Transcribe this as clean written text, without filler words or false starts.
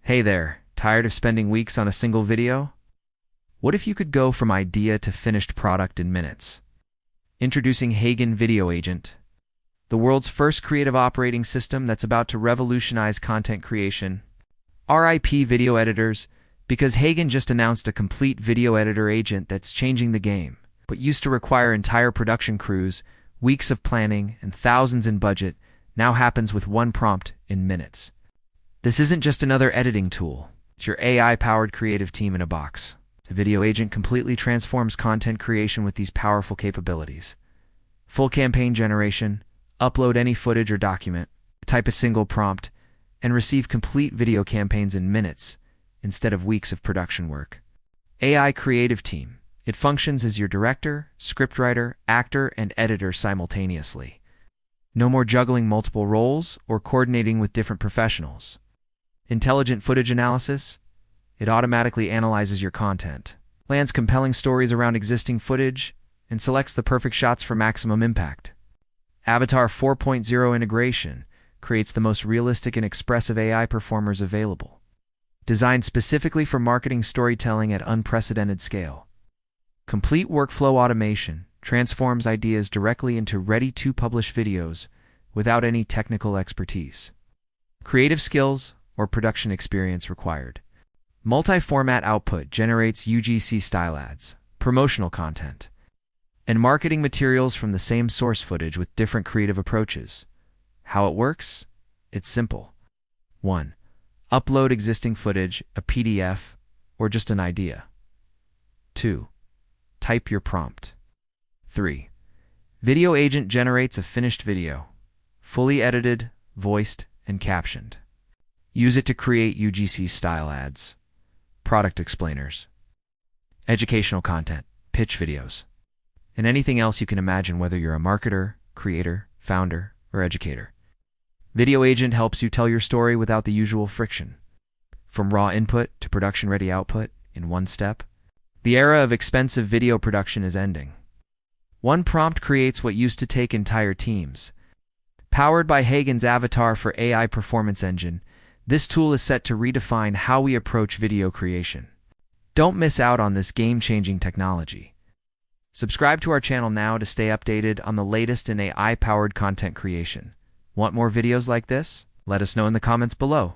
Hey there, tired of spending weeks on a single video? What if you could go from idea to finished product in minutes? Introducing HeyGen Video Agent, the world's first creative operating system that's about to revolutionize content creation. RIP video editors, because HeyGen just announced a complete video editor agent that's changing the game. What used to require entire production crews, weeks of planning, and thousands in budget, now happens with one prompt in minutes. This isn't just another editing tool. It's your AI-powered creative team in a box. The video agent completely transforms content creation with these powerful capabilities. Full campaign generation, upload any footage or document, type a single prompt, and receive complete video campaigns in minutes instead of weeks of production work. AI creative team. It functions as your director, scriptwriter, actor, and editor simultaneously. No more juggling multiple roles or coordinating with different professionals. Intelligent footage analysis. It automatically analyzes your content, plans compelling stories around existing footage, and selects the perfect shots for maximum impact. Avatar 4.0 integration creates the most realistic and expressive AI performers available. Designed specifically for marketing storytelling at unprecedented scale. Complete workflow automation transforms ideas directly into ready-to-publish videos without any technical expertise. Creative skills or production experience required. Multi-format output generates UGC style ads, promotional content, and marketing materials from the same source footage with different creative approaches. How it works? It's simple. 1. Upload existing footage, a PDF, or just an idea. 2. Type your prompt. 3. Video Agent generates a finished video, fully edited, voiced, and captioned. Use it to create UGC-style ads, product explainers, educational content, pitch videos, and anything else you can imagine, whether you're a marketer, creator, founder, or educator. Video Agent helps you tell your story without the usual friction. From raw input to production-ready output in one step. The era of expensive video production is ending. One prompt creates what used to take entire teams. Powered by HeyGen's Avatar for AI Performance Engine, this tool is set to redefine how we approach video creation. Don't miss out on this game-changing technology. Subscribe to our channel now to stay updated on the latest in AI-powered content creation. Want more videos like this? Let us know in the comments below.